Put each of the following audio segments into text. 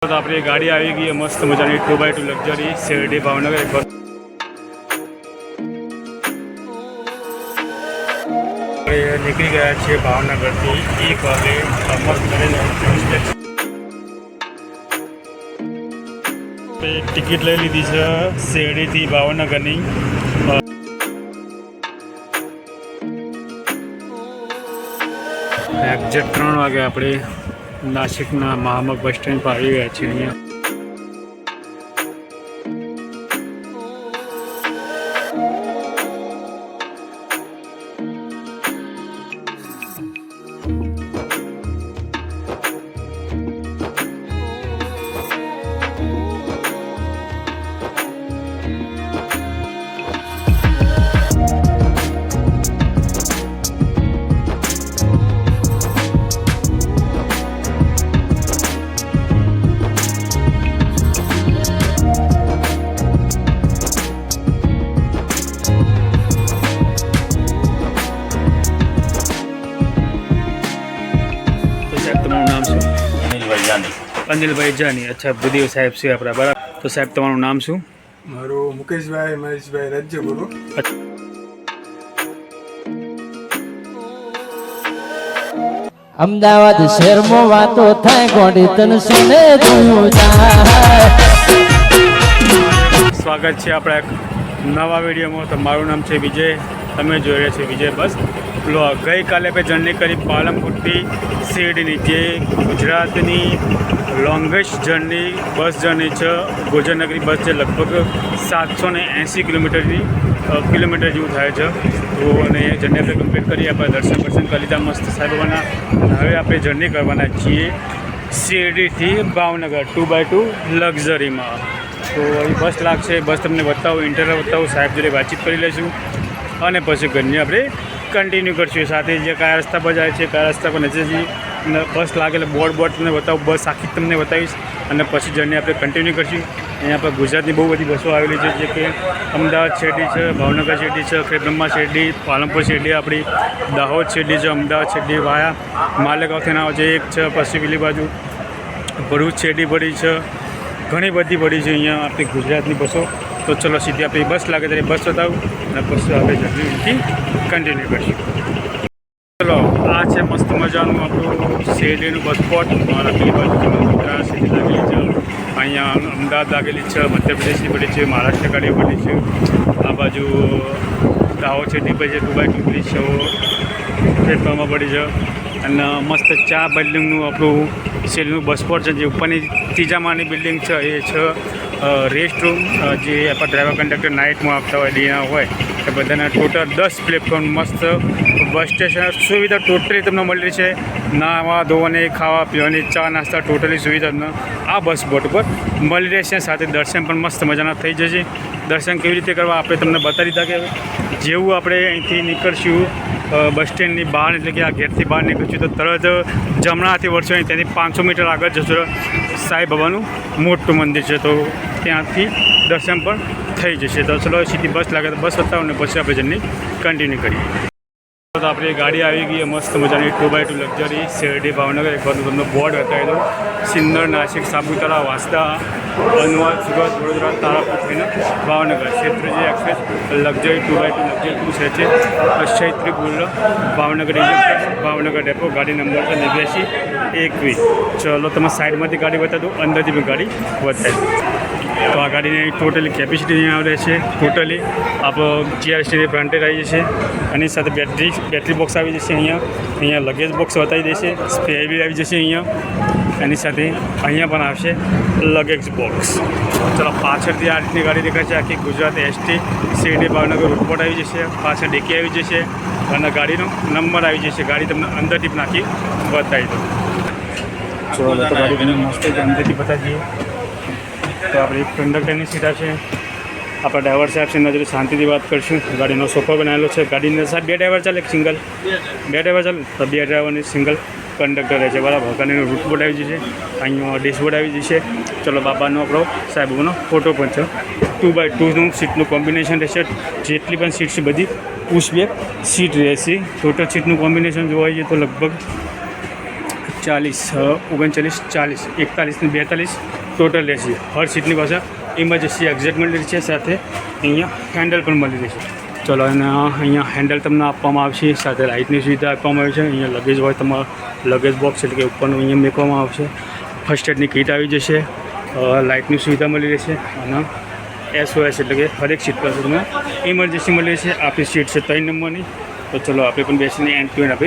तो अपनी गाड़ी आई गई मस्त मजा 2x2 लग्जरी शेरडी भावनगर एक बार निकली गया है भावनगर थी 1 वागे मस्त टिकट लई लीधी है शेरडी थी भावनगर नी एक्जेक्ट 3 वागे अपने नासिकना महामग बस स्टेન્ડ પર આવી ગયા છીએ અહીંયા अनिल भाई जानी। अच्छा बुद्धि साहेब से अपना बराबर। तो साहेब तमाરું नाम શું? મારું મુકેશભાઈ મહેશભાઈ રાજ્યગુરુ। અમદાવાદ શહેરમાં વાતો થાય ગોડી તન સુને જોયું જાય। સ્વાગત છે આપણા એક નવા વિડીયોમાં। તો મારું નામ છે વિજય, તમે જોઈ રહ્યા છો વિજય બસ બ્લોગ। ગઈકાલે મેં જર્ની કરી પાલનપુરથી શેરડીની, જે ગુજરાતની લોંગેસ્ટ જર્ની બસ જર્ની છે। ગોજરનગરી બસ છે, લગભગ 780 કિલોમીટર જેવું થાય છે। તો અને એ જર્ની આપણે કમ્પ્લીટ કરી, આપણે દર્શન કરી લીધા મસ્ત સાહેબાના। હવે આપણે જર્ની કરવાના છીએ શેરડીથી ભાવનગર 2x2 લક્ઝરીમાં। તો અહીં બસ લાગશે, બસ તમને બતાવું, ઇન્ટરવ્યૂ બતાવું, સાહેબ જોડે વાતચીત કરી લઈશું અને પછી ઘરની આપણે કન્ટિન્યુ કરશું। સાથે જે કયા રસ્તા પર જાય છે, કયા રસ્તા પર નથી બસ લાગે એટલે બોર્ડ તમને બતાવું, બસ આખી તમને બતાવીશ અને પછી જર્ની આપણે કન્ટિન્યુ કરશું। અહીંયા પર ગુજરાતની બહુ બધી બસો આવેલી છે, જે કે અમદાવાદ શેરડી છે, ભાવનગર શેરડી છે, ખેડબ્રહ્મા શેરડી, પાલનપુર શેરડી, આપણી દાહોદ શેરડી છે, અમદાવાદ શેરડી વાયા માલેગાંવથી ના આવે છે, એક છે પછી પેલી બાજુ ભરૂચ શેરડી પડી છે, ઘણી બધી પડી છે અહીંયા આપણી ગુજરાતની બસો। તો ચલો સીધી આપણી બસ લાગે ત્યારે બસ બતાવું અને પછી આપણે જર્નીથી કન્ટિન્યુ કરીશું। ચલો આ છે મસ્ત મજાનું આપણું શેરડીનું બસ સ્પોટ। મારા પેલી બાજુ ગુજરાત શેરડી લાગેલી છે, અહીંયા અમદાવાદ લાગેલી છે, મધ્યપ્રદેશની પડી છે, મહારાષ્ટ્ર ગાડીઓ પડી છે, આ બાજુ દાહોદ શેરડી પડી છે, 2x2 પડી છે, પ્લેટફોર્મમાં પડી છે અને મસ્ત ચા બિલ્ડિંગનું આપણું શેરડીનું બસ સ્પોટ છે। જે ઉપરની ત્રીજા માળની બિલ્ડિંગ છે એ છે રેસ્ટ રૂમ, જે આપણા ડ્રાઈવર કંડક્ટર નાઇટમાં આપતા હોય, ડીના હોય એ બધાના ટોટલ 10 પ્લેટફોર્મ મસ્ત બસ સ્ટેશન સુવિધા ટોટલી તમને મળી છે। નાહવા ધોવાની, ખાવા પીવાની, ચા નાસ્તા ટોટલી સુવિધા તમને આ બસ સ્પોટ ઉપર મળી રહેશે। સાથે દર્શન પણ મસ્ત મજાના થઈ જશે। દર્શન કેવી રીતે કરવા આપણે તમને બતાવી દીધા કે જેવું આપણે અહીંથી નીકળશું બસ સ્ટેન્ડની બહાર, એટલે કે આ ગેટથી બહાર નીકળશું તો તરત જમણા હાથે વળશો અહીં, ત્યાંથી 500 મીટર આગળ જશો સાંઈ બાબાનું મોટું મંદિર છે, તો ત્યાંથી દર્શન પણ થઈ જશે। તો ચલો સીધી બસ લાગે તો બસ બતાવો ને પછી આપણે જર્ની કન્ટિન્યુ કરીએ। તો આપણી ગાડી આવી ગઈ મસ્ત મજાની 2x2 લક્ઝરી શેરડી ભાવનગર। એક વાર તમને બોર્ડ બતાવી દઉં, સિન્નર, નાસિક, સાપુતારા, વાંસદા, અનવર, સુરત, વડોદરા, તારાપુર થઈને ભાવનગર ક્ષેત્રજી એક્સપ્રેસ લક્ઝરી 2x2 લક્ઝરી છે ચૈત્રી ગુલ્લ ભાવનગર રિઝર્વ ભાવનગર ડેપો। ગાડી નંબર છે 8921। ચલો તમે સાઈડમાંથી ગાડી બતાવી દો, અંદરથી બી ગાડી બતાવી। તો આ ગાડીની ટોટલી કેપેસિટી અહીંયા આવે છે, ટોટલી આપણો GRST ફ્રન્ટેજ આવી જશે, એની સાથે બેટરી બોક્સ આવી જશે, અહીંયા લગેજ બોક્સ બતાવી દેશે, સ્પેર બી આવી જશે અહીંયા, એની સાથે અહીંયા પણ આવશે લગેજ બોક્સ। ચલો પાછળથી આ રીતની ગાડી દેખાય છે, આખી ગુજરાત ST શેરડી ભાવનગર રૂટપોર્ટ આવી જશે, પાછળ ડેકી આવી જશે અને ગાડીનો નંબર આવી જશે। ગાડી તમને અંદરથી પણ નાખી બતાવી દો। ચલો તો ગાડી મસ્ત અંદરથી બતાવી દઈએ। તો આપણે એક કંડક્ટરની સીટ છે, આપણા ડ્રાઈવર સાહેબ છે, એના જોડે શાંતિથી વાત કરીશું। ગાડીનો સોફા બનાવેલો છે, ગાડીની અંદર સાહેબ 2 ડ્રાઈવર ચાલે, એક સિંગલ 2 ડ્રાઈવર ચાલે તો 2 ડ્રાઈવરની સિંગલ કંડક્ટર રહે છે, બરાબર। ગાડીનો રૂટબોર્ડ આવી જશે, અહીંયા ડેશબોર્ડ આવી જશે। ચલો બાબાનો આપણો સાહેબનો ફોટો પણ છે। 2x2નું સીટનું કોમ્બિનેશન રહેશે, જેટલી પણ સીટ છે બધી પુશ બેક સીટ રહેશે। ટોટલ સીટનું કોમ્બિનેશન જોવા જઈએ તો લગભગ 39 40 41 ને 42 ટોટલ રહેશે. હર સીટની પાસે ઇમરજન્સી એક્ઝેટ મળી રહી છે, સાથે અહીંયા હેન્ડલ પણ મળી રહેશે. ચલો, અને અહીંયા હેન્ડલ તમને આપવામાં આવશે, સાથે લાઇટની સુવિધા આપવામાં આવી છે. અહીંયા લગેજ હોય તમારો લગેજ બોક્સ એટલે કે ઉપરનું અહીંયા મૂકવામાં આવશે. ફર્સ્ટ એડની કીટ આવી જશે, લાઇટની સુવિધા મળી રહેશે અને SOS એટલે કે હરેક સીટ પર તમને ઇમરજન્સી મળી રહેશે. આપણી સીટ છે 3 નંબરની. तो चलो आप अपन बैठने एंड टू एंड आप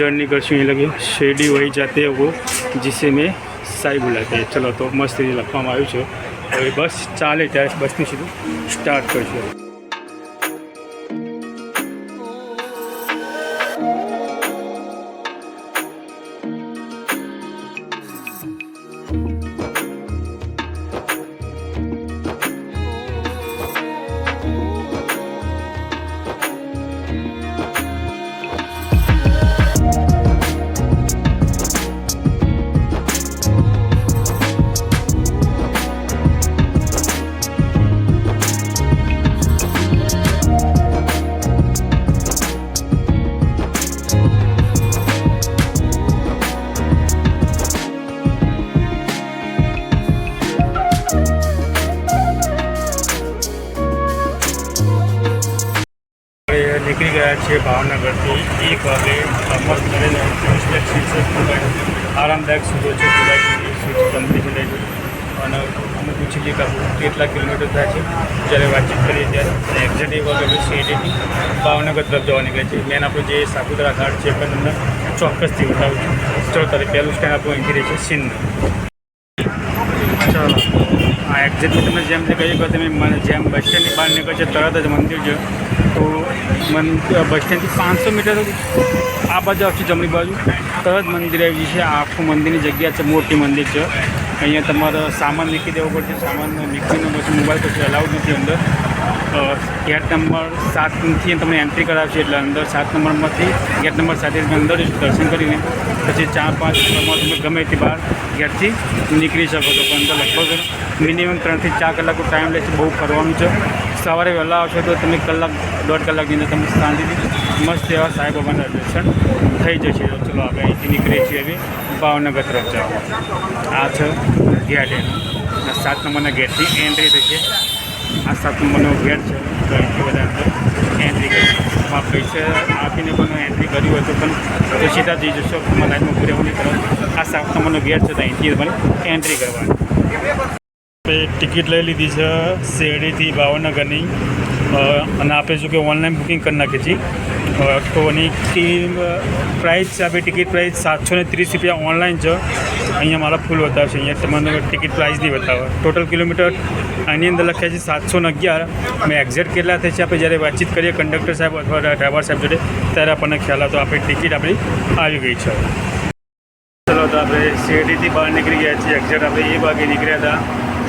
जर्नी करशूँ. ये लगे शेडी वही जाते हैं वो जिसे में साई बुलाते हैं. चलो तो मस्त રીતે લખવામાં આવ્યું છે. હવે બસ ચાલે ત્યારે બસની સીધું સ્ટાર્ટ કરશું. નીકળી ગયા છીએ ભાવનગરથી 1 વાગે. મસ્ત કરીને આરામદાયક સુધો છે. સીટ કમ્પ્લીટ થઈ ગઈ અને અમે પૂછી લઈએ કે કેટલા કિલોમીટર થાય છે. જ્યારે વાતચીત કરીએ ત્યારે એક્ઝેક્ટ 1 વાગે શેરીથી ભાવનગર તરફ જવા નીકળે છે. મેન આપણું જે સાપુતારા ઘાટ છે એ તમને ચોક્કસથી બતાવું છું. ચલો તારે પહેલું સ્ટેન્ડ આપણું અહીંથી રહે છે સિંધ. ચાલો, આ એક્ઝેક્ટલી તમે જેમ જે કહ્યું કે તમે જેમ બસ સ્ટેન્ડની બહાર નીકળે છે તરત જ મંદિર છે. તો બસ સ્ટેન્ડથી 500 મીટર આ બાજુ આવશે, જમણી બાજુ તરત મંદિર આવી છે. આખું મંદિરની જગ્યા છે, મોટી મંદિર છે. અહીંયા તમારે સામાન મૂકી દેવો પડશે. સામાન મૂકીને પછી મોબાઈલ પછી અલાઉડ નથી અંદર. ગેટ નંબર 7થી તમને એન્ટ્રી કરાવશે એટલે અંદર 7 નંબરમાંથી ગેટ નંબર 7 અંદર દર્શન કરીને પછી 4-5 નંબરમાં તમે ગમે તે બહાર ગેટથી નીકળી શકો છો. પણ અંદર લગભગ મિનિમમ 3 થી 4 કલાકનો ટાઈમ લેશે. બહુ ફરવાનું છે. સવારે વહેલા આવશો તો તમે 1-1.5 કલાકની અંદર તમે શાંતિથી મસ્ત એવા સાંઈ બાબાના દર્શન થઈ જશે. તો ચલો આપણે અહીંથી નીકળીએ છીએ હવે ભાવનગર તરફ જવા. આ છે ગેટ એનું. 7 નંબરના ગેટથી એન્ટ્રી થશે. આ 7 નંબરનો ગેટ છે. તો અહીંથી બધા અંદર એન્ટ્રી કરી પૈસા આપીને પણ એન્ટ્રી કરી હોય તો પણ તો સીધા જઈ જશો. લાઈનમાં પૂરે હોવાની તરફ આ 7 નંબરનો ગેટ છે. તો અહીંથી તમારે એન્ટ્રી કરવાની. ટિકિટ લઈ લીધી છે શેરડીથી ભાવનગરની અને આપણે શું કે ઓનલાઈન બુકિંગ કરી નાખી છીએ. તો એની પ્રાઇસ છે, આપણી ટિકિટ પ્રાઇસ 730 રૂપિયા ઓનલાઈન છે. અહીંયા મારા ફૂલ બતાવશે. અહીંયા તમને ટિકિટ પ્રાઇસ નહીં બતાવે. ટોટલ કિલોમીટર આની અંદર લખ્યા છે 711. મેં એક્ઝેક્ટ કેટલા થાય છે આપણે જ્યારે વાતચીત કરીએ કંડક્ટર સાહેબ અથવા ડ્રાઈવર સાહેબ જોડે ત્યારે આપણને ખ્યાલ આવતો. આપણી ટિકિટ આપણી આવી ગઈ છે. ચલો તો આપણે શેરડીથી બહાર નીકળી ગયા છીએ. એક્ઝેક્ટ આપણે 1 વાગે નીકળ્યા હતા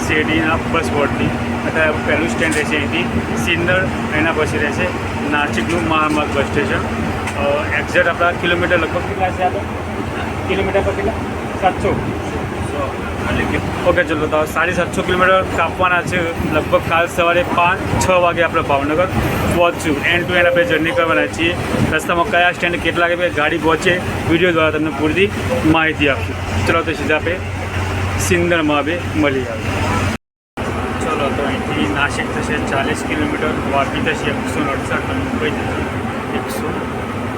શેરડીના બસ બોર્ડથી. અત્યારે પહેલું સ્ટેન્ડ રહેશે અહીંથી સિંદર. એના પછી રહેશે નાસિકનું મહામાર્ગ બસ સ્ટેશન. એક્ઝેક્ટ આપણા કિલોમીટર લગભગ કેટલા છે? આપણે કિલોમીટર પર કેટલા? 700. ઓકે, ચલો તો 750 કિલોમીટર કાપવાના છે. લગભગ કાલ સવારે 5-6 વાગે આપણે ભાવનગર પહોંચશું. એન્ડ ટુ એન્ડ આપણે જર્ની કરવાના છીએ. રસ્તામાં કયા સ્ટેન્ડ કેટલા વાગે ગાડી પહોંચે વિડીયો દ્વારા તમને પૂરતી માહિતી આપશું. ચલો તો સીધા આપણે સિંદરમાં આપણે મળી આવીએ. ચલો તો અહીંથી નાસિક થશે 40 કિલોમીટર, વાપી થશે 168 અને મુંબઈ થશે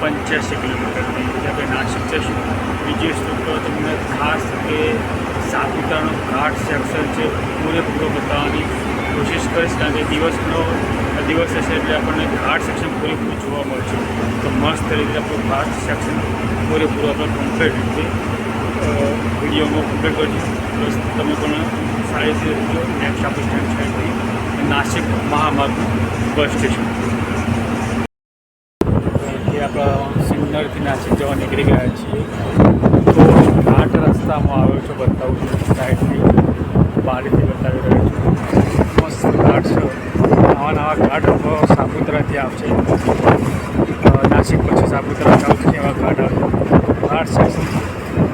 185 કિલોમીટર. અહીંથી આપણે નાસિક જશું. બીજી વસ્તુ તો તમને ખાસ કે સાપુતારાનો ઘાટ સેક્શન છે પૂરેપૂરો બતાવવાની કોશિશ કરીશ. કારણ કે દિવસ હશે એટલે આપણને ઘાટ સેક્શન પૂરેપૂરું જોવા મળશે. તો મસ્ત રીતે આપણું ઘાટ સેક્શન પૂરેપૂરું આપણે કમ્પ્લીટ રીતે વિડીયોમાં કમ્પ્લીટ કરીશું. પ્લસ તમે પણ સારી રીતે નેક્સ્ટ આપણું સ્ટેન્ડ છે નાસિક મહામાર્ગ બસ સ્ટેશન. અહીંથી આપણા સિંદરથી નાસિક જવા નીકળી ગયા છીએ. તો ઘાટ રસ્તામાં આવ્યો છો બતાવું છું. સાઈડથી બારીથી બતાવી રહ્યો છું. મસ્ત ઘાટ છે. નવા ઘાટ સાપુતારાથી આવશે. નાસિક પછી સાપુતારા આવશે એવા ઘાટ આવશે. ઘાટ સેક્શન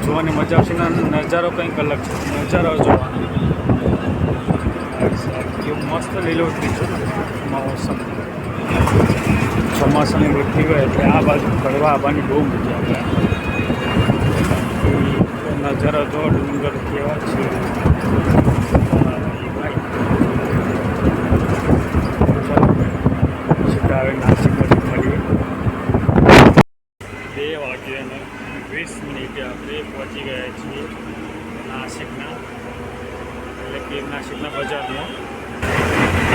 જોવાની મજા આવશે ને નજારો કંઈક અલગ છે. નજારો જોવાનો એવું મસ્ત લીલોતરી છે. મોસમ ચોમાસાની ઋતુ હોય એટલે આ બાજુ ફરવા આવવાની બહુ મજા આવે. નજારો જો ડુંગર કેવા છે. હવે નાસિકમાંથી મળીએ. 2:20 આપણે પહોંચી ગયા છીએ નાસિકના, એટલે કે નાસિકના બજારમાં.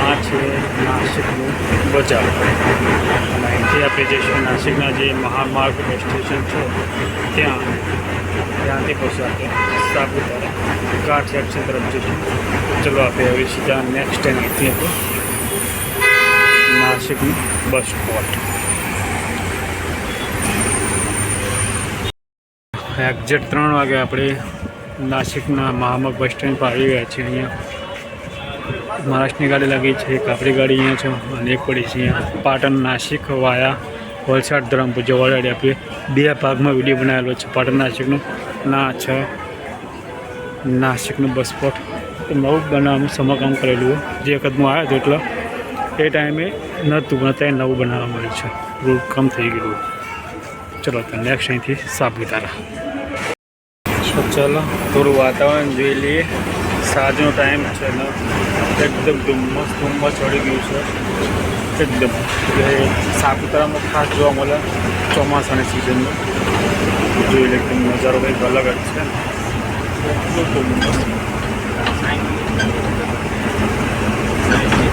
આ છે નાસિકનું બજાર અને અહીંથી આપણે જઈશું નાસિકના જે મહામાર્ગ સ્ટેશન છે ત્યાંથી પછી આપણે સાપુતારા ઘાટ સેક્શન તરફ જઈશું. ચલો આપણે હવે સીધા નેક્સ્ટ ટાઈમ અહીંથી આપણે નાસિકનું બસ સ્પોટ. એક્ઝેક્ટ 3 વાગે આપણે નાસિકના મહામગ બસ સ્ટેન્ડ પર આવી ગયા છીએ. અહીંયા મહારાષ્ટ્રની ગાડી લાગી છે, એક આપણી ગાડી અહીંયા છે અને એક પડી છે અહીંયા પાટણ નાસિક વાયા વલસાડ ધરમપુર જવા. આપણે 2 ભાગમાં વિડીયો બનાવેલો છે પાટણ નાસિકનું. ના છે નાસિકનું બસ સ્પોટ નવું બનાવવાનું સમારકામ કરેલું. જે વખત હું આવ્યો હતો એટલે એ ટાઈમે નહોતું પણ અત્યારે નવું બનાવવા મળ્યું છે, રોડ કામ થઈ ગયેલું. ચલો તો નેક્સ્ટ અહીંથી સાપુતારા. ચાલો થોડું વાતાવરણ જોઈ લઈએ. સાંજનો ટાઈમ છે ને એકદમ ધુમ્મસ ચડી ગયું છે એકદમ. એટલે સાપુતારામાં ખાસ જોવા મળે ચોમાસાની સિઝનમાં. જોઈ લે એકદમ નજારો કંઈક અલગ જ છે.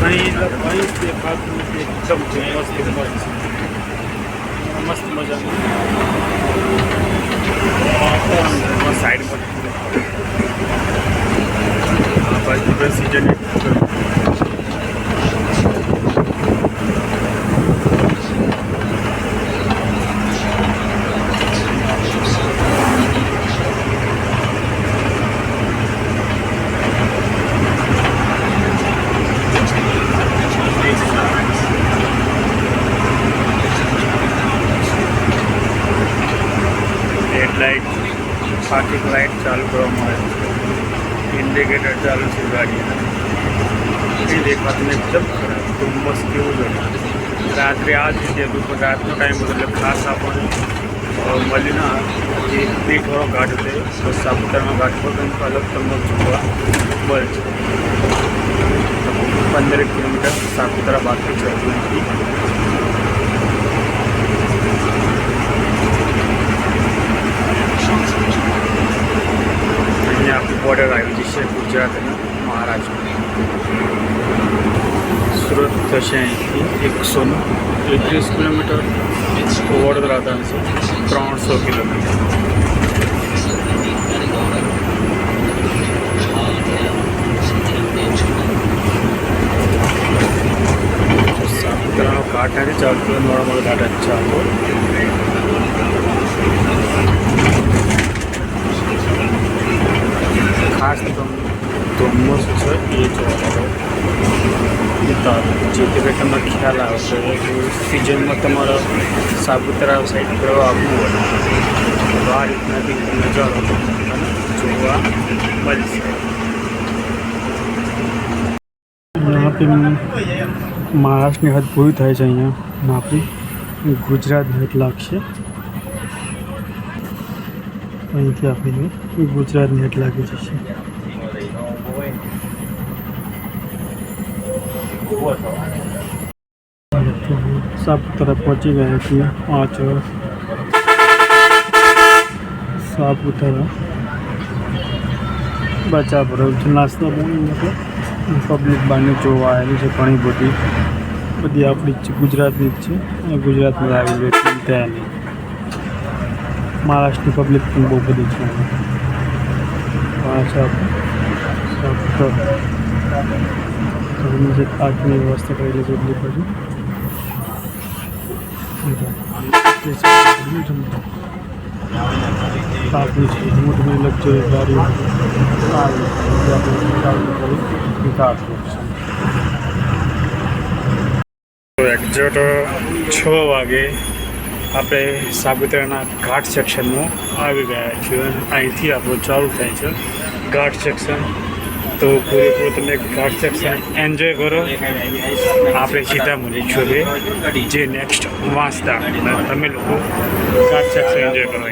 અહીં દેખાતું એકદમ ધુમ્મસ મસ્ત મજાનું સાઈડમાં બાજુ સિઝન લાઇટ ટ્રાફિક લાઇટ ચાલુ કરવામાં આવે છે, ઇન્ડિકેટર ચાલુ છે ગાડીના. એ દેખાતું એકદમ ખરાબ ધુમ્મસ કેવું છે. રાત્રે આ જ રીતે હતું પણ રાતનો ટાઈમ હતો એટલે ખાસ આપણને મળ્યું ના. જે પીઠવાળો ઘાટ હતો તો સાપુતારાનો ઘાટ પર કંઈક અલગ તમને જોવા મળે છે. 15 કિલોમીટર સાપુતારા બાકી છે અહીંથી. અહીંયા આપણી બોર્ડર આવી જશે ગુજરાત અને મહારાષ્ટ્ર. સુરત થશે અહીંથી 131 કિલોમીટર. વડોદરા થશે 300 કિલોમીટર. સાપુતારાનો ઘાટ નથી ચાલતો, નોર્મલ ઘાટ જ ચાલતો. ખાસ ધુમ્મસ છે એ જોવા જેથી કંઈ તમને ખ્યાલ આવશે કે સિઝનમાં તમારે સાપુતારા સાઈડ ફરવા આવવું હોય તો આ રીતનાથી નજારો જોવા મળશે. મહારાષ્ટ્રની હદ પૂરી થાય છે અહીંયા આપણી ગુજરાતની હદ લાગશે. અહીંથી આપણે ગુજરાતની હદ લાગી જશે. સાપુતારા પહોંચી ગયા છીએ. આ છે સાપુતારા બચા પર નાસ્તો પબ્લિક બહારની જોવા આવેલી છે ઘણી બધી આપણી જ ગુજરાતની જ છે. ગુજરાતમાં આવેલી ત્યાં નહીં. મહારાષ્ટ્રની પબ્લિક પણ બહુ બધી છે. પાર્કની વ્યવસ્થા કરેલી છે એટલી બધી. પાર્કની છે મોટી મોટી લક્ઝરી ગાડીઓ એક્ઝેક્ટ 6 વાગે આપણે સાપુતારાના ઘાટ સેક્શનમાં આવી ગયા છીએ. અહીંથી આપણું ચાલુ થાય છે ઘાટ સેક્શન. તો પૂરેપૂરો તમે ઘાટ સેક્શન એન્જોય કરો. આપણે સીધા મળીશું હવે જે નેક્સ્ટ વાંચતા તમે લોકો ઘાટ સેક્શન એન્જોય કરો.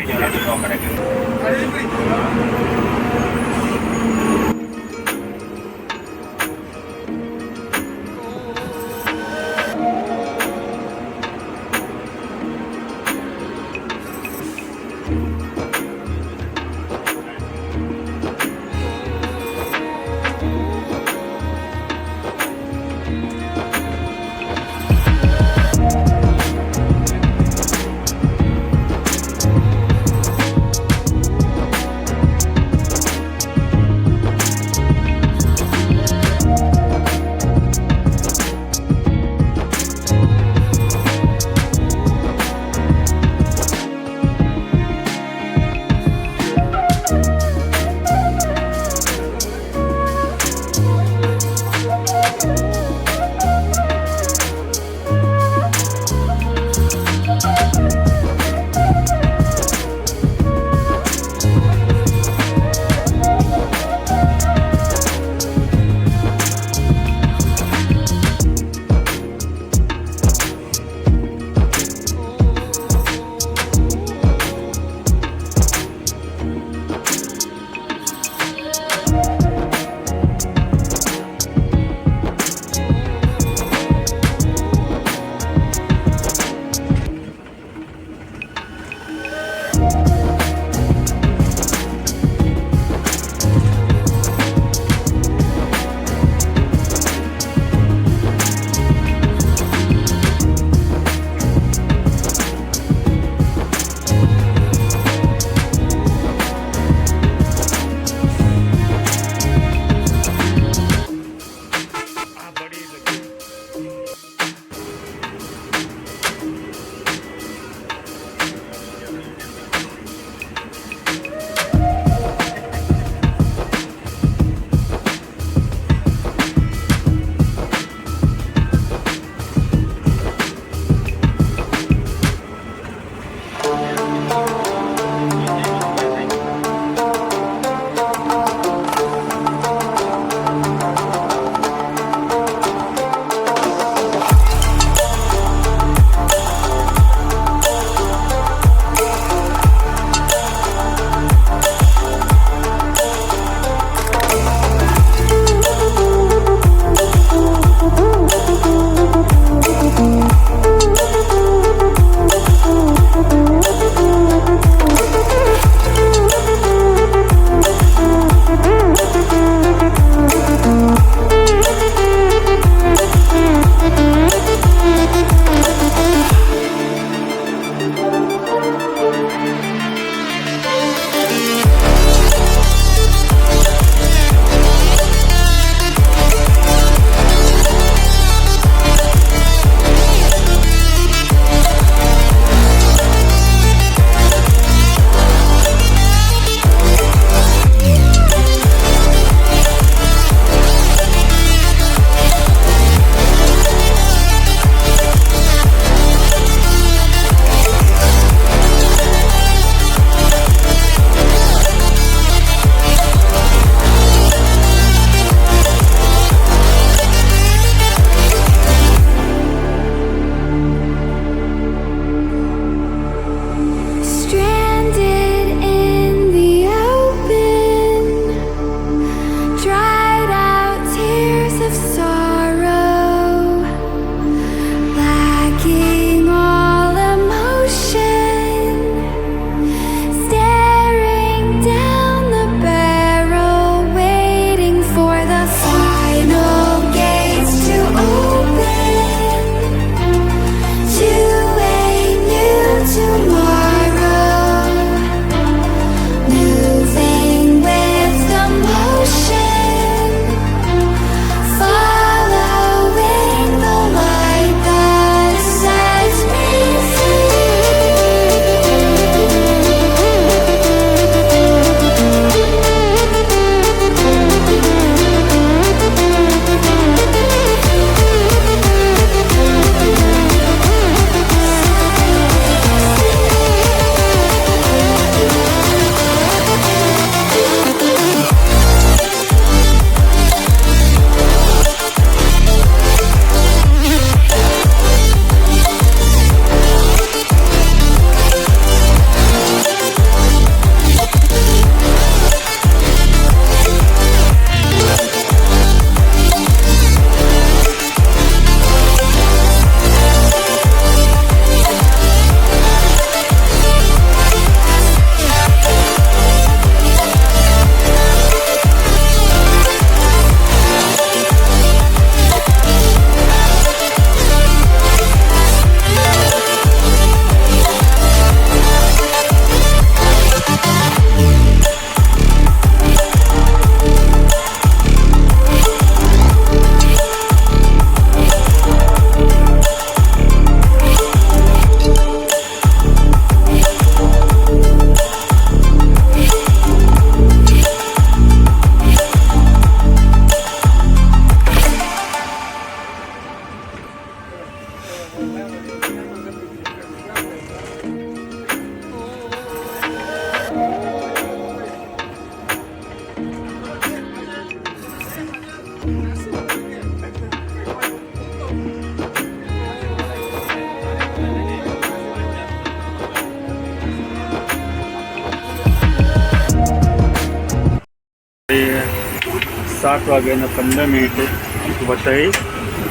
7 વાગ્યાના 15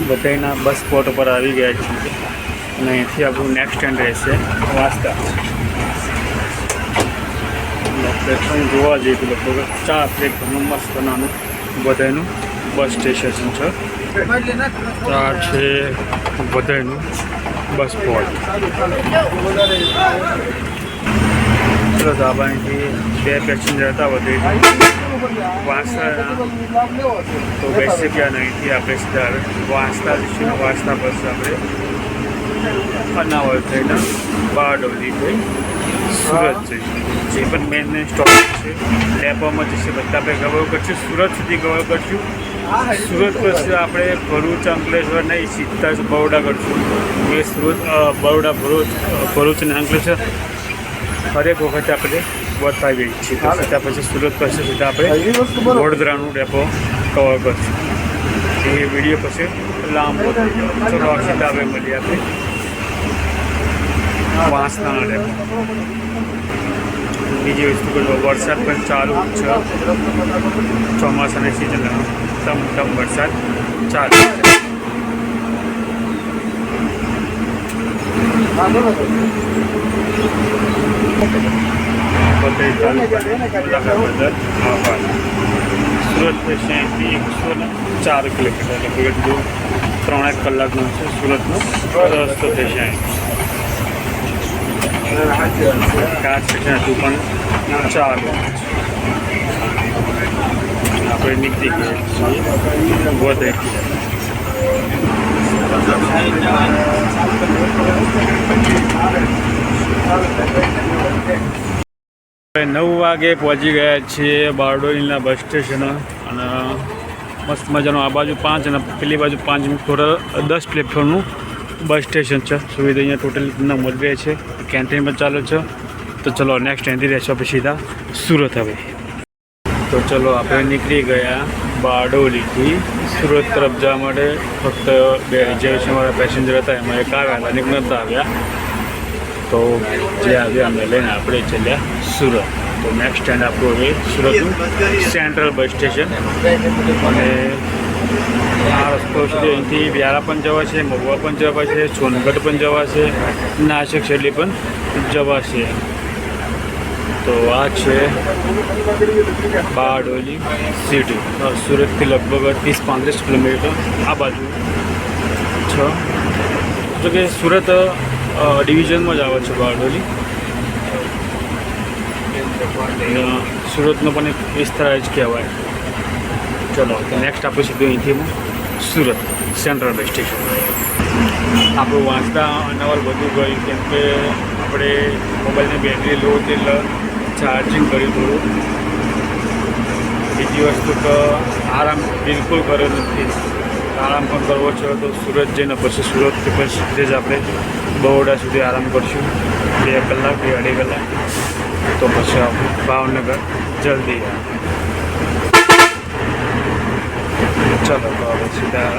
વતઈના બસ સ્પોટ ઉપર આવી ગયા છીએ અને અહીંથી આપણું નેક્સ્ટ સ્ટેન્ડ રહેશે વાંસદા. પ્લેટફોર્મ જોવા જઈએ તો લગભગ 4 પ્લેટફોર્મનું મસ્ત નાનું વતઈનું બસ સ્ટેશન છે. આ છે વતઈનું બસ સ્પોટ. ચલો ધાબાથી 2 પેસેન્જર હતા વતઈ વાંસદાના, તો બેસી ગયા અહીંથી આપણે સીધા વાંસદા જઈશું. વાંસદા બસ આપણે અનાવર થઈને બારડોલી થઈ સુરત જઈશું. જે પણ મેન સ્ટોપ છે ડેપોમાં જશે બધા આપણે કવર કરશું. સુરત સુધી કવર કરશું. સુરત પછી આપણે ભરૂચ, અંકલેશ્વર નહીં, સીધા જ બરોડા કરશું. એ સુરત, બરોડા, ભરૂચ અને અંકલેશ્વર હરેક વખતે આપણે બતાવી છીએ. ત્યાં પછી સુરત પછી સીધા આપણે વડોદરાનું ડેપો કવર કરશું. એ વિડીયો પછી લાંબો ચલો સીધા આપણે મળીએ આપણે વાંસદાના ડેપો. બીજી વસ્તુ કહ્યું, વરસાદ પણ ચાલુ છે. ચોમાસાની સિઝનમાં ટમ વરસાદ ચાલુ છે. સુરત સ્ટેશનથી 104 કિલોમીટર એટલે કે 3 કલાકનો છે સુરતનો રસ્તો થશે. કાર સ્ટેશન હજુ પણ ચાલુ. આપણે નીકળી ગયા છીએ વતઈ. 9 વાગે પહોંચી ગયા છીએ બારડોલીના બસ સ્ટેશન અને મસ્ત મજાનું આ બાજુ 5 અને પેલી બાજુ 5 ટોટલ 10 પ્લેટફોર્મનું બસ સ્ટેશન છે. સુવિધા અહીંયા ટોટલી તમને મળી રહે છે. કેન્ટીન પણ ચાલુ છે. તો ચલો નેક્સ્ટ અહીંથી રહેશો પછી સીધા સુરત. હવે તો ચલો આપણે નીકળી ગયા બારડોલીથી સુરત તરફ જવા માટે. ફક્ત 2 રિઝર્વેશનવાળા પેસેન્જર હતા, એમાં એક આવ્યા હતા અને એક નહોતા આવ્યા. તો જે આવ્યા અમે લઈને આપણે ચાલ્યા સુરત. તો નેક્સ્ટ સ્ટેન્ડ આપણું હવે સુરતનું સેન્ટ્રલ બસ સ્ટેશન. અને આ રસ્તો સુધી અહીંથી વ્યારા પણ જવાશે, મહુવા પણ જવાશે, સોનગઢ પણ જવાશે, નાસિક શેરડી પણ જવાશે. તો આ છે બારડોલી સિટી. સુરતથી લગભગ 30-35 કિલોમીટર આ બાજુ છે. જો કે સુરત ડિવિઝનમાં જ આવે છે બારડોલી. સુરતનો પણ એક વિસ્તાર જ કહેવાય. ચલો તો નેક્સ્ટ આપણે સીધું અહીંથી સુરત સેન્ટ્રલ બસ સ્ટેશન. આપણું વાંસદા અનાવર બધું ગયું કેમ કે આપણે મોબાઈલની બેટરી લો હતી એટલે ચાર્જિંગ કર્યું થોડું. બીજી વસ્તુ કે આરામ બિલકુલ કર્યો નથી. આરામ પણ કરવો છે તો સુરત જઈને પછી સુરતથી પછી સીધે જ આપણે બરોડા સુધી આરામ કરશું 2 કલાક 2.5 કલાક. તો પછી આપણે ભાવનગર જલ્દી ચલો તો હવે સીધા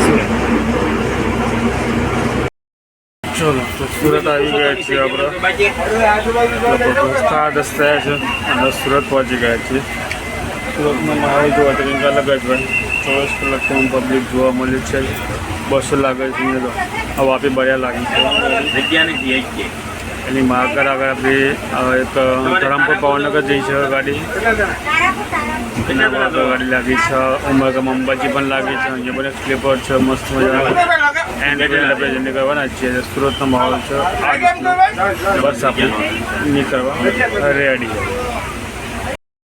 સુરત. ચલો તો સુરત આવી ગયા છીએ આપણે. 10:30 થયા છે અને સુરત પહોંચી ગયા છીએ. સુરતમાં માહોલ જોવા તો કંઈક અલગ જ હોય. 24 કલાક તો પબ્લિક જોવા મળ્યું છે. બસો લાગે છે. હવે વાપી બળ્યા લાગી છે એની આગળ આપણે એક ધરમપુર ભાવનગર જઈ છે ગાડી. એના આગળ ગાડી લાગી છે. ઉમરગામ અંબાજી પણ લાગી છે. અહીંયા પણ એક સ્લીપર છે મસ્ત મજા. એન્ડ આપણે જઈને કરવાના છીએ. સુરતનો માહોલ છે. બસ આપણે નીકળવા રેડી.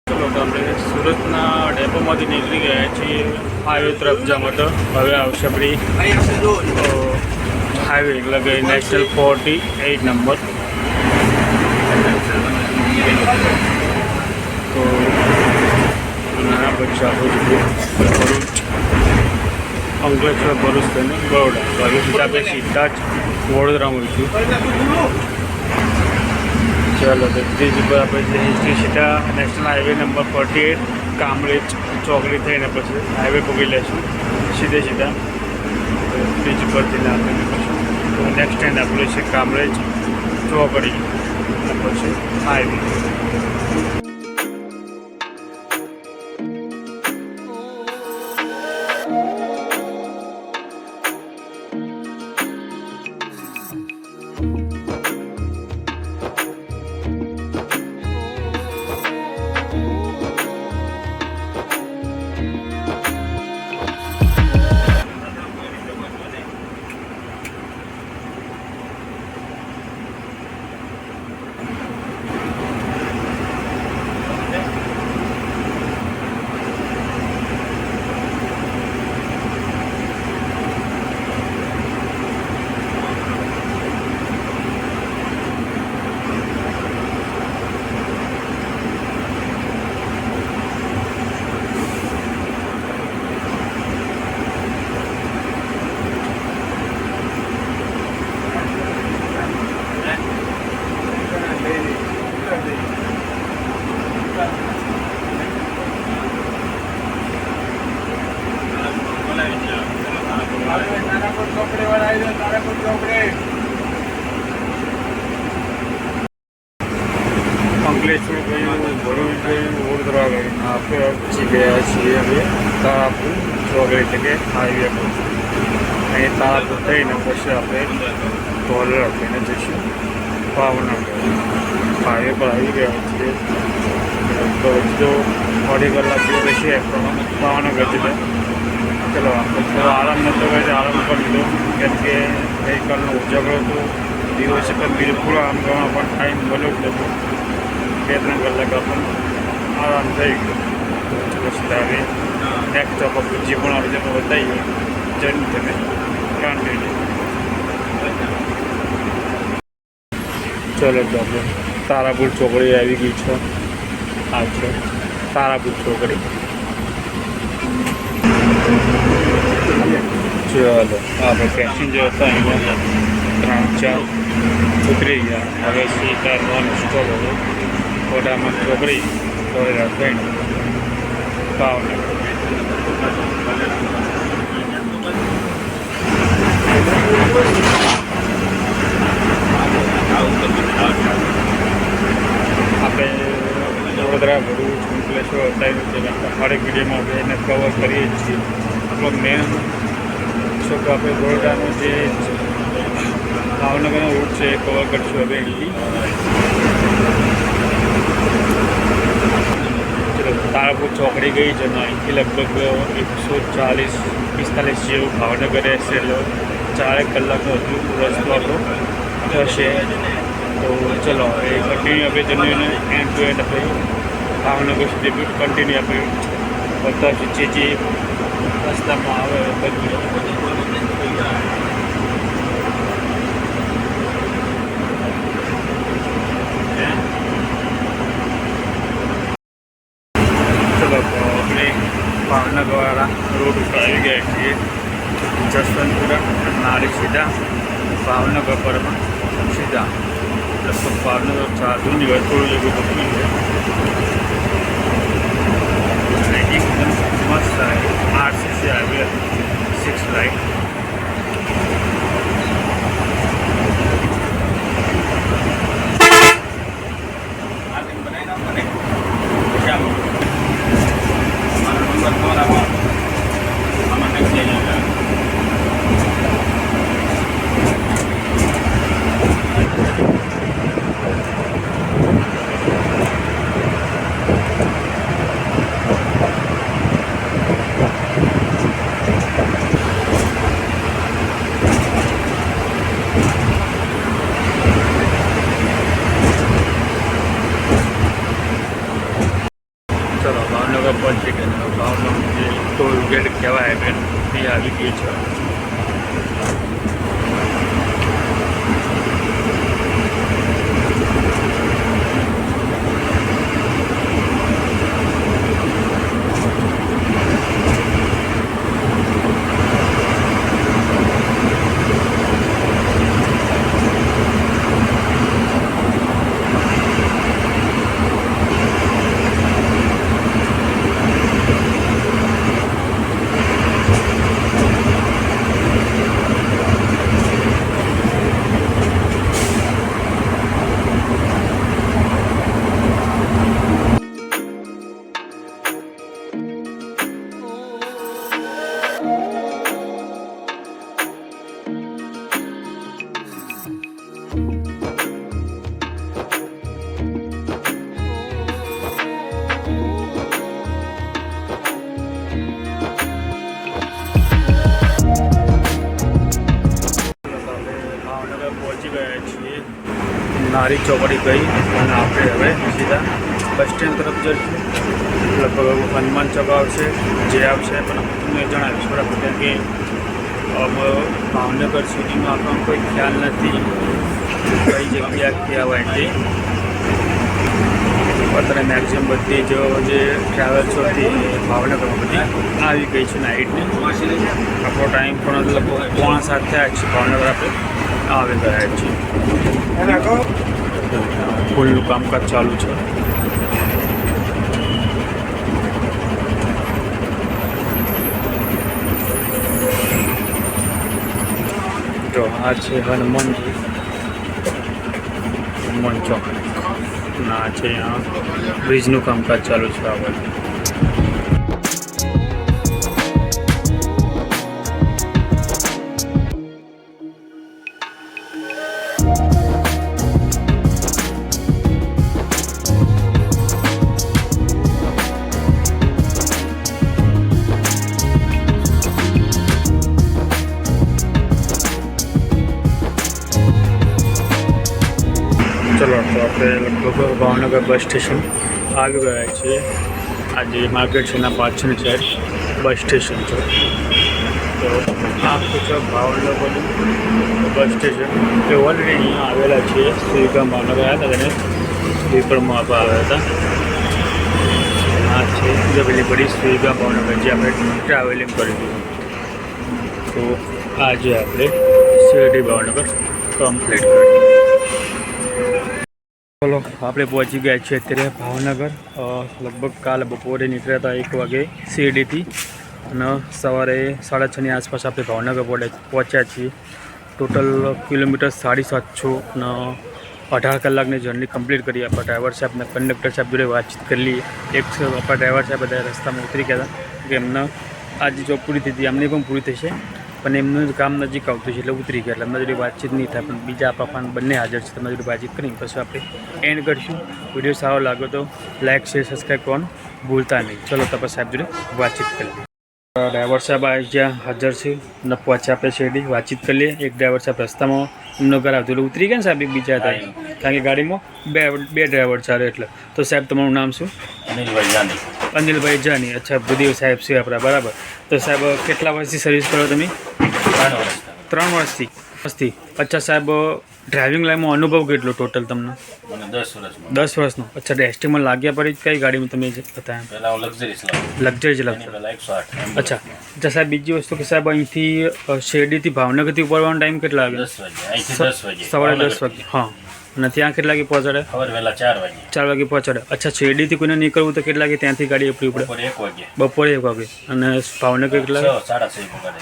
ચલો તો આપણે સુરતના ડેપોમાંથી નીકળી ગયા છીએ હાઈવે તરફ જવા માટે. હવે આવશે આપણી હાઈવે એટલે કે નેશનલ 48 નંબર. તો નાના બચ્ચા આપણું ભરૂચ, અંકલેશ્વર, ભરૂચ થઈને બરોડા. તો હવે સીધા આપણે સીધા જ વડોદરામાં છું. ચાલો તો બ્રિજ ઉપર આપણે જઈએ સીધા નેશનલ હાઈવે નંબર 48 કામરેજ ચોકડી થઈને પછી હાઈવે પકડી લઈશું સીધા બ્રિજ ઉપરથી આપણે નીકળીશું. તો નેક્સ્ટ સ્ટેન્ડ આપણું છે કામરેજ ચોકડી અને પછી હાઈવે. તારાપુર ચોકડી વાળા આવી જાય, તારાપુર ચોકડી. અંકલેશ્વર ગયું, ભરૂચ ગયું, વડોદરા ગયું. આપણે પહોંચી ગયા છીએ હવે તારાપુર ચોકડી એટલે કે હાઈવે પર. અહીં તારાપુર થઈને પછી આપણે ટોલ રાખીને જઈશું ભાવનગર. હાઈવે પર આવી ગયા છીએ તો હજુ અઢી કલાક જેવું રહેશે ભાવનગર જઈને. ચલો આપણે થોડો આરામ નહોતો કરે, આરામ કરી લીધો કેમ કે ગઈકાલનો ઉજાગરો હતો દિવસે પણ બિલકુલ આરામ કરવાનો પણ ટાઈમ મળ્યો જ નહોતો. 2-3 કલાક આપણને આરામ થઈ ગયો. પછી હવે નેક્સ્ટ સ્ટોપ જે પણ આપણે તમે બતાવીએ જર્ની તમે કન્ટિન્યુ. ચલો તો આપણે તારાપુર ચોકડી આવી ગઈ છે. આ છે તારાપુર ચોકડી. ચલો આપણે પેસેન્જર હતા અહીંયા 3-4 ઉતરી ગયા. હવે સીધા નોન સ્ટોપ હતો ખોડામાં ચોકડી ટોયરા થઈને ભાવનગર. આપણે વડોદરા ભરૂચ અંકલેશ્વર અત્યારે હરેક વિડીયોમાં આપણે એને કવર કરીએ જ છીએ. આપણો મેન શું કે આપણે વડોદરાનો જે ભાવનગરનો રૂટ છે એ કવર કરીશું હવે અહીંથી. ચલો તારાપુર ચોકડી ગઈ છે અને અહીંથી લગભગ 140-45 જેવું ભાવનગર રહેશે. એટલે 4 કલાકનો હજુ રસ્તો આપણો થશે. તો ચલો એ કન્ટિન્યુ આપણે જર્નીને એન્ડ ટુ એન્ડ આપણે ભાવનગર સુધી કન્ટિન્યુ આપણે બતાવશું જે રસ્તામાં આવે બધું. ચલો તો આપણે ભાવનગરવાળા રોડ ઉપર આવી ગયા છીએ. જસવંતપુરા નારી સીધા ભાવનગર પરમાં સીધા લગભગ ભાવનગર ચાર્જની હોય થોડું જેવું બકરી છે. એકદમ મસ્ત RCC હાઈવે 6 લાઇન. ગયા છીએ નારી ચોકડી ગઈ અને આપણે હવે સીધા બસ સ્ટેન્ડ તરફ જઈશું. લગભગ હનુમાન ચોક આવશે, જે આવશે પણ હું તમને જણાવીશ બરાબર, કેમ કે ભાવનગર સિટીમાં આપણને કોઈ ખ્યાલ નથી કઈ જગ્યા કહેવાય તે. અત્યારે મેક્સિમમ બધી જે ટ્રાવેલ્સો હતી ભાવનગરમાં બધી આવી ગઈ છે નાઇટની. આપણો ટાઈમ પણ લગભગ 6:45 થયા છે. ભાવનગર આપણે આવી ગયા છીએ. પુલનું કામકાજ ચાલુ છે. જો આ છે હનુમાન ચોક ના છે. અહીંયા બ્રિજનું કામકાજ ચાલુ છે. આ બધું ચલો તો આપણે લગભગ ભાવનગર બસ સ્ટેશન આવી ગયા છીએ. આજે માર્કેટ છે એના પાછળની સાઈડ બસ સ્ટેશન છે. તો આખું છે ભાવનગરનું બસ સ્ટેશન. એ ઓલરેડી અહીંયા આવેલા છીએ. સ્વીગામ ભાવનગર આવ્યા હતા તેને સ્લીપરમાં આપણે આવ્યા હતા. આ છે પેલી બધી સ્વીગામ ભાવનગર જે આપણે ટ્રાવેલિંગ કરી દીધું. તો આજે આપણે શિરડી ભાવનગર કમ્પ્લીટ કરી. ચલો આપણે પહોંચી ગયા છીએ અત્યારે ભાવનગર. લગભગ કાલે બપોરે નીકળ્યા હતા 1 વાગે શિરડીથી અને સવારે 6:30ની આસપાસ આપણે ભાવનગર પહોંચ્યા છીએ. ટોટલ કિલોમીટર 750 અને 18 કલાકની જર્ની કમ્પ્લીટ કરી. આપણા ડ્રાઈવર સાહેબ અને કંડક્ટર સાહેબ જોડે વાતચીત કરી લઈએ. આપણા ડ્રાઈવર સાહેબ બધા રસ્તામાં ઉતરી ગયા હતા કે એમને આજે જોબ પૂરી થઈ હતી, એમની પણ પૂરી થશે પણ એમનું કામ નજીક આવતું છે એટલે ઉતરી ગયા. એટલે એમના જોડે વાતચીત નહીં થાય પણ બીજા આપણા બંને હાજર છે. તમારી જોડે વાતચીત કરીને પછી આપણે એન્ડ કરીશું. વિડીયો સારો લાગ્યો તો લાઇક શેર સબસ્ક્રાઈબ કરવાનું ભૂલતા નહીં. ચલો તપાસ સાહેબ જોડે વાતચીત કરીએ. ડ્રાઈવર સાહેબ આવી જ્યાં હાજર છે ને પહોંચ્યા આપણે શેરડી. વાતચીત કરી લઈએ. એક ડ્રાઈવર સાહેબ રસ્તામાં એમનો ઘર આવતું એટલે ઉતરી ગયા ને સાહેબ એક બીજા હતા, કારણ કે ગાડીમાં બે ડ્રાઈવર ચાલે એટલે. તો સાહેબ તમારું નામ શું? અનિલભાઈ જાની. અચ્છા, ભૂદેવ સાહેબ છે આપણા, બરાબર. તો સાહેબ કેટલા વર્ષથી સર્વિસ કરો તમે? 3 વર્ષથી. અચ્છા સાહેબ, ડ્રાઇવિંગ લાઈનમાં અનુભવ કેટલો ટોટલ તમને? 10 વર્ષનો. અચ્છા, એસટીમાં લાગ્યા પછી કઈ ગાડીમાં તમે હતા? લક્ઝરી ચલાવતા. અચ્છા સાહેબ, બીજી વસ્તુ કે સાહેબ અહીંથી શેરડીથી ભાવનગરથી ઉપડવાનો ટાઈમ કેટલા વાગે? સવારે 10 વાગે. હા, અને ત્યાં કેટલા વાગે પહોંચાડે? 4 વાગે પહોંચાડે. અચ્છા, શેરડીથી કોઈને નીકળવું તો કેટલા વાગે ત્યાંથી ગાડી ઉપડી પડે? બપોરે 1 વાગે. અને ભાવનગર કેટલા?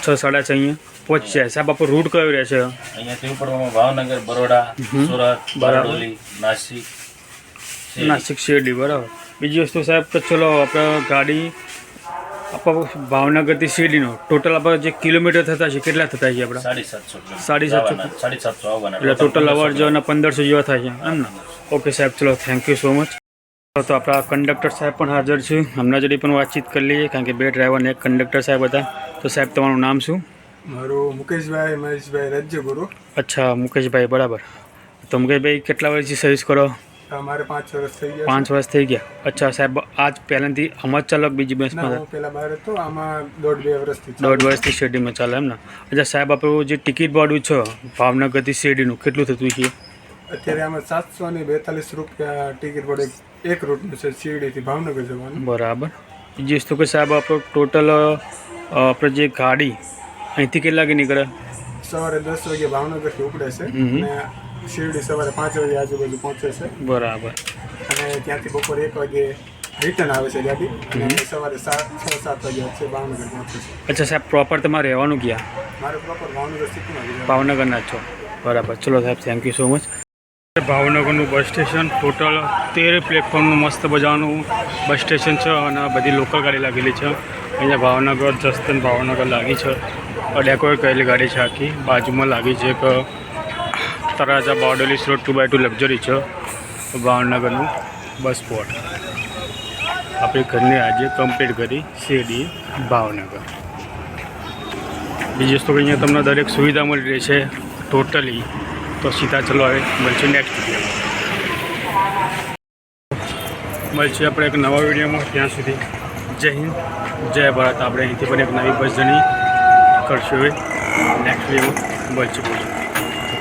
6:30 અહીંયા પહોંચી જાય. સાહેબ આપણો રૂટ કયો રહે છે? અહીંયાથી ઉપડવામાં ભાવનગર, બરોડા, સુરત, બારડોલી, નાસિક, શેરડી, બરાબર. બીજી વસ્તુ સાહેબ તો ચલો આપણે ગાડી આપણા ભાવનગરથી શેરડીનો ટોટલ આપણે જે કિલોમીટર થતા છે કેટલા થતા છે આપણા? 750. એટલે ટોટલ અવર જવાના 1500 જેવા થાય છે એમ ને? ઓકે સાહેબ, ચલો થેન્ક યુ સો મચ. તો આપણા કંડક્ટર સાહેબ પણ હાજર છે. હમણાં જોડે પણ વાતચીત કરી લઈએ, કારણ કે 2 ડ્રાઈવર ને 1 કંડક્ટર સાહેબ હતા. તો સાહેબ તમારું નામ શું? મારું મુકેશભાઈ મહેશભાઈ રાજ્યગુરુ. અચ્છા, મુકેશભાઈ, બરાબર. તો મુકેશભાઈ કેટલા વર્ષથી સર્વિસ કરો? મારે 5 વર્ષ થઈ ગયા. 5 વર્ષ થઈ ગયા. અચ્છા સાહેબ, આજ પહેલાંથી આમાં જ ચાલો બીજી બસમાં? હું પહેલા બહાર હતો, આમાં 1.5-2 વર્ષથી. 1.5 વર્ષથી શેરડીમાં ચાલે એમ ને? અચ્છા સાહેબ, આપણું જે ટિકિટ ભાડું છે ભાવનગરથી શેરડીનું કેટલું થતું છે? અત્યારે આમાં 742 રૂપિયા ટિકિટ પડે. એક રૂટનું છે શિરડીથી ભાવનગર જવાનું. બરાબર. બીજી વસ્તુ કે સાહેબ આપણો ટોટલ આપણે જે ગાડી અહીંથી કેટલા વાગે નીકળે? સવારે 10 વાગે ભાવનગરથી ઉપડે છે અને શિરડી સવારે 5 વાગે આજુબાજુ પહોંચે છે. બરાબર. અને ત્યાંથી બપોરે 1 વાગે રિટર્ન આવે છે ગાડી અને સવારે 6-7 વાગે વચ્ચે ભાવનગર પહોંચે છે. અચ્છા સાહેબ, પ્રોપર તમારે રહેવાનું ક્યાં? મારે પ્રોપર ભાવનગર સિટીમાં. ભાવનગરના છો, બરાબર. ચલો સાહેબ, થેન્ક યુ સો મચ. ભાવનગરનું બસ સ્ટેશન ટોટલ 13 પ્લેટફોર્મનું મસ્ત મજાનું બસ સ્ટેશન છે અને બધી લોકલ ગાડી લાગેલી છે. અહીંયા ભાવનગર જસ્તન ભાવનગર લાગી છે. ડેકોરેટ કરેલી ગાડી છે આખી. બાજુમાં લાગી છે એક Talaja Bardoli road 2x2 luxury છે ભાવનગરનું બસ સ્પોટ. આપણી ઘરની આજે કમ્પ્લીટ કરી શિરડી ભાવનગર. બીજી વસ્તુ કે અહીંયા તમને દરેક સુવિધા મળી રહી છે ટોટલી. તો સીધા ચલો હવે મળશું નેક્સ્ટ વિડીયો, મળશું આપણે એક નવા વિડીયોમાં. ત્યાં સુધી જય હિન્દ જય ભારત. આપણે અહીંથી પણ એક નવી બસ જર્ની કરશું હવે નેક્સ્ટ વિડીયોમાં મળશું.